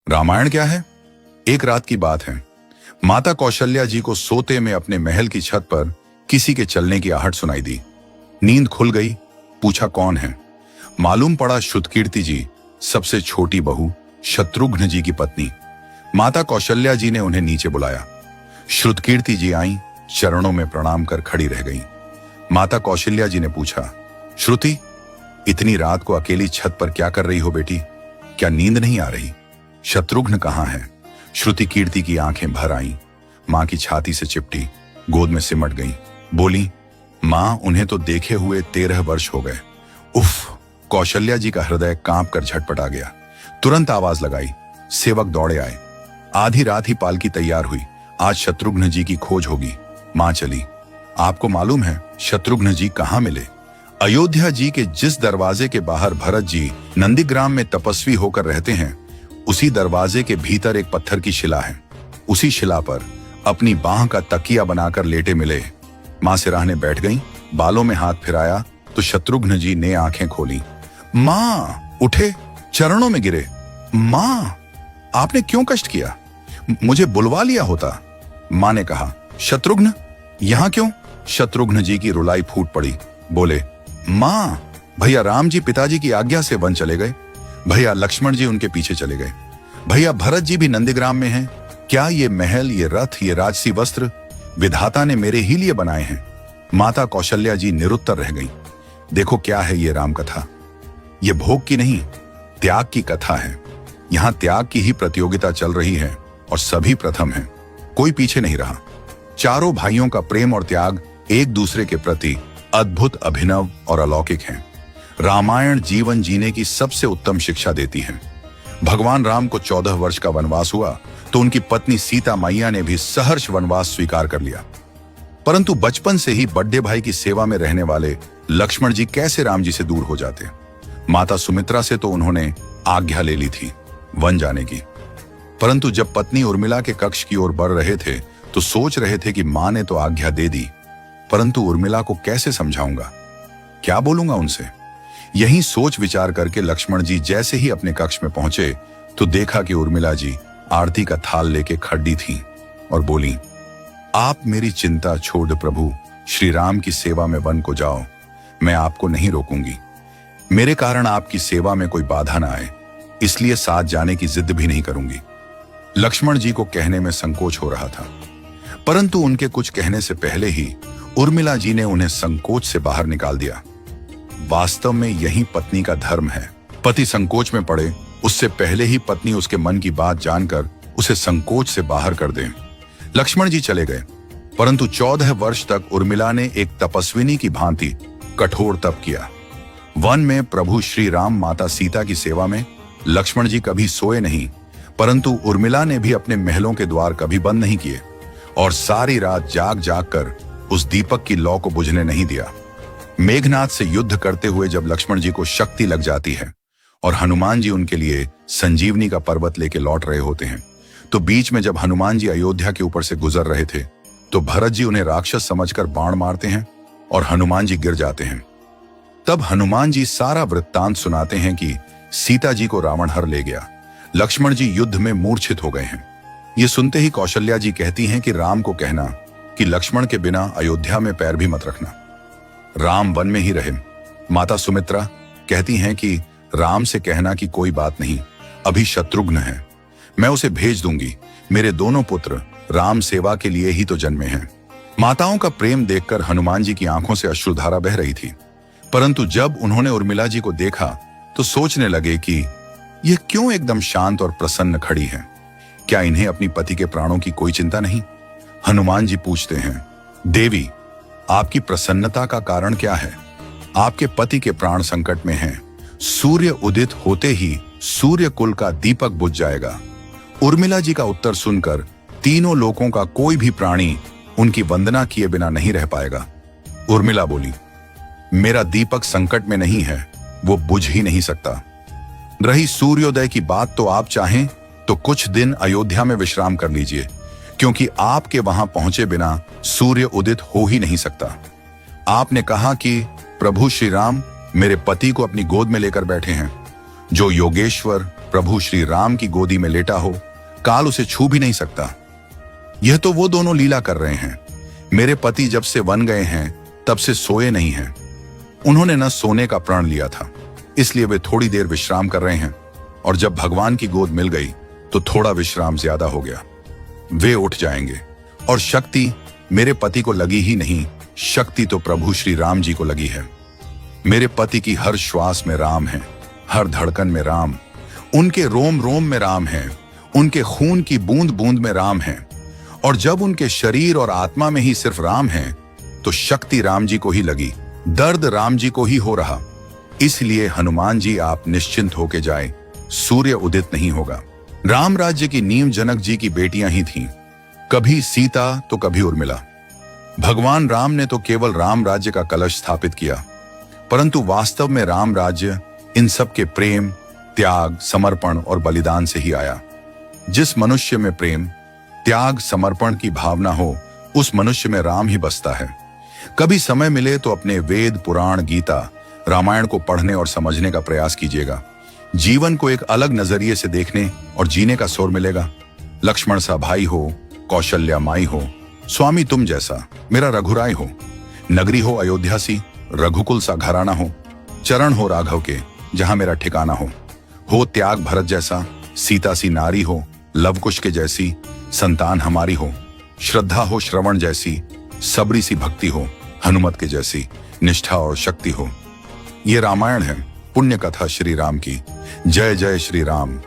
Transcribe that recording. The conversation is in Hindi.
रामायण क्या है? एक रात की बात है। माता कौशल्या जी को सोते में अपने महल की छत पर किसी के चलने की आहट सुनाई दी। नींद खुल गई। पूछा कौन है? मालूम पड़ा श्रुतकीर्ति जी, सबसे छोटी बहू, शत्रुघ्न जी की पत्नी। माता कौशल्या जी ने उन्हें नीचे बुलाया। श्रुतकीर्ति जी आई, चरणों में प्रणाम कर खड़ी रह गईं। माता कौशल्या जी ने पूछा, श्रुति, इतनी रात को अकेली छत पर क्या कर रही हो बेटी? क्या नींद नहीं आ रही? शत्रुघ्न कहाँ है? श्रुतिकीर्ति की आंखें भर आईं। मां की छाती से चिपटी, गोद में सिमट गईं। बोली, मां, उन्हें तो देखे हुए 13 वर्ष हो गए। उफ! कौशल्या जी का हृदय कांप कर झटपटा गया। तुरंत आवाज लगाई। सेवक दौड़े आए। आधी रात ही पालकी तैयार हुई। आज शत्रुघ्न जी की खोज होगी। मां चली। आपको मालूम है शत्रुघ्न जी कहाँ मिले? अयोध्या जी के जिस दरवाजे के बाहर भरत जी नंदीग्राम में तपस्वी होकर रहते हैं, उसी दरवाजे के भीतर एक पत्थर की शिला है। उसी शिला पर अपनी बाह का तकिया बनाकर लेटे मिले। मां सिराहने बैठ गईं, बालों में हाथ फिराया तो शत्रुघ्न जी ने आंखें खोली। मां! उठे, चरणों में गिरे। मां, आपने क्यों कष्ट किया? मुझे बुलवा लिया होता। मां ने कहा, शत्रुघ्न यहां क्यों? शत्रुघ्न जी की रुलाई फूट पड़ी। बोले, मां, भैया राम जी पिताजी की आज्ञा से वन चले गए। भैया लक्ष्मण जी उनके पीछे चले गए। भैया भरत जी भी नंदीग्राम में हैं। क्या ये महल, ये रथ, ये राजसी वस्त्र विधाता ने मेरे ही लिए बनाए हैं? माता कौशल्या जी निरुत्तर रह गईं। देखो क्या है ये राम कथा। ये भोग की नहीं, त्याग की कथा है। यहां त्याग की ही प्रतियोगिता चल रही है और सभी प्रथम हैं। कोई पीछे नहीं रहा। चारों भाइयों का प्रेम और त्याग एक दूसरे के प्रति अद्भुत, अभिनव और अलौकिक है। रामायण जीवन जीने की सबसे उत्तम शिक्षा देती है। भगवान राम को 14 वर्ष का वनवास हुआ तो उनकी पत्नी सीता मैया ने भी सहर्ष वनवास स्वीकार कर लिया। परंतु बचपन से ही बड़े भाई की सेवा में रहने वाले लक्ष्मण जी कैसे राम जी से दूर हो जाते? माता सुमित्रा से तो उन्होंने आज्ञा ले ली थी वन जाने की। परंतु जब पत्नी उर्मिला के कक्ष की ओर बढ़ रहे थे तो सोच रहे थे कि मां ने तो आज्ञा दे दी, परंतु उर्मिला को कैसे समझाऊंगा, क्या बोलूंगा उनसे? यही सोच विचार करके लक्ष्मण जी जैसे ही अपने कक्ष में पहुंचे तो देखा कि उर्मिला जी आरती का थाल लेके खड़ी थीं और बोली, आप मेरी चिंता छोड़ प्रभु, श्री राम की सेवा में वन को जाओ। मैं आपको नहीं रोकूंगी। मेरे कारण आपकी सेवा में कोई बाधा ना आए, इसलिए साथ जाने की जिद भी नहीं करूंगी। लक्ष्मण जी को कहने में संकोच हो रहा था, परंतु उनके कुछ कहने से पहले ही उर्मिला जी ने उन्हें संकोच से बाहर निकाल दिया। वास्तव में यही पत्नी का धर्म है। पति संकोच में पड़े उससे पहले ही पत्नी उसके मन की बात जानकर उसे संकोच से बाहर कर दे। लक्ष्मण जी चले गए, परंतु 14 वर्ष तक उर्मिला ने एक तपस्विनी की भांति कठोर तप किया। वन में प्रभु श्री राम माता सीता की सेवा में लक्ष्मण जी कभी सोए नहीं, परंतु उर्मिला ने भी अपने महलों के द्वार कभी बंद नहीं किए और सारी रात जाग जाग कर उस दीपक की लौ को बुझने नहीं दिया। मेघनाथ से युद्ध करते हुए जब लक्ष्मण जी को शक्ति लग जाती है और हनुमान जी उनके लिए संजीवनी का पर्वत लेके लौट रहे होते हैं, तो बीच में जब हनुमान जी अयोध्या के ऊपर से गुजर रहे थे तो भरत जी उन्हें राक्षस समझकर बाण मारते हैं और हनुमान जी गिर जाते हैं। तब हनुमान जी सारा वृत्तांत सुनाते हैं कि सीता जी को रावण हर ले गया, लक्ष्मण जी युद्ध में मूर्छित हो गए हैं। ये सुनते ही कौशल्या जी कहती हैं कि राम को कहना कि लक्ष्मण के बिना अयोध्या में पैर भी मत रखना, राम वन में ही रहे। माता सुमित्रा कहती हैं कि राम से कहना कि कोई बात नहीं, अभी शत्रुघ्न है, मैं उसे भेज दूंगी। मेरे दोनों पुत्र राम सेवा के लिए ही तो जन्मे हैं। माताओं का प्रेम देखकर हनुमान जी की आंखों से अश्रुधारा बह रही थी, परंतु जब उन्होंने उर्मिला जी को देखा तो सोचने लगे कि यह क्यों एकदम शांत और प्रसन्न खड़ी है। क्या इन्हें अपनी पति के प्राणों की कोई चिंता नहीं? हनुमान जी पूछते हैं, देवी, आपकी प्रसन्नता का कारण क्या है? आपके पति के प्राण संकट में हैं। सूर्य उदित होते ही सूर्य कुल का दीपक बुझ जाएगा। उर्मिला जी का उत्तर सुनकर तीनों लोकों का कोई भी प्राणी उनकी वंदना किए बिना नहीं रह पाएगा। उर्मिला बोली, मेरा दीपक संकट में नहीं है, वो बुझ ही नहीं सकता। रही सूर्योदय की बात, तो आप चाहें तो कुछ दिन अयोध्या में विश्राम कर लीजिए, क्योंकि आपके वहां पहुंचे बिना सूर्य उदित हो ही नहीं सकता। आपने कहा कि प्रभु श्री राम मेरे पति को अपनी गोद में लेकर बैठे हैं। जो योगेश्वर प्रभु श्री राम की गोदी में लेटा हो, काल उसे छू भी नहीं सकता। यह तो वो दोनों लीला कर रहे हैं। मेरे पति जब से वन गए हैं तब से सोए नहीं हैं। उन्होंने न सोने का प्रण लिया था, इसलिए वे थोड़ी देर विश्राम कर रहे हैं, और जब भगवान की गोद मिल गई तो थोड़ा विश्राम ज्यादा हो गया। वे उठ जाएंगे। और शक्ति मेरे पति को लगी ही नहीं, शक्ति तो प्रभु श्री राम जी को लगी है। मेरे पति की हर श्वास में राम है, हर धड़कन में राम, उनके रोम रोम में राम है, उनके खून की बूंद बूंद में राम है। और जब उनके शरीर और आत्मा में ही सिर्फ राम है तो शक्ति राम जी को ही लगी, दर्द राम जी को ही हो रहा। इसलिए हनुमान जी आप निश्चिंत होके जाए, सूर्य उदित नहीं होगा। राम राज्य की नींव जनक जी की बेटियां ही थीं, कभी सीता तो कभी उर्मिला। भगवान राम ने तो केवल राम राज्य का कलश स्थापित किया, परंतु वास्तव में राम राज्य इन सब के प्रेम, त्याग, समर्पण और बलिदान से ही आया। जिस मनुष्य में प्रेम, त्याग, समर्पण की भावना हो, उस मनुष्य में राम ही बसता है। कभी समय मिले तो अपने वेद, पुराण, गीता, रामायण को पढ़ने और समझने का प्रयास कीजिएगा। जीवन को एक अलग नजरिए से देखने और जीने का सोर मिलेगा। लक्ष्मण सा भाई हो, कौशल्या माई हो, स्वामी तुम जैसा मेरा रघुराय हो, नगरी हो अयोध्या सी, रघुकुल सा घराना हो, चरण हो राघव के जहां मेरा ठिकाना हो त्याग भरत जैसा, सीता सी नारी हो, लवकुश के जैसी संतान हमारी हो, श्रद्धा हो श्रवण जैसी, सबरी सी भक्ति हो, हनुमत के जैसी निष्ठा और शक्ति हो। ये रामायण है, पुण्य कथा श्री राम की। जय जय श्री राम।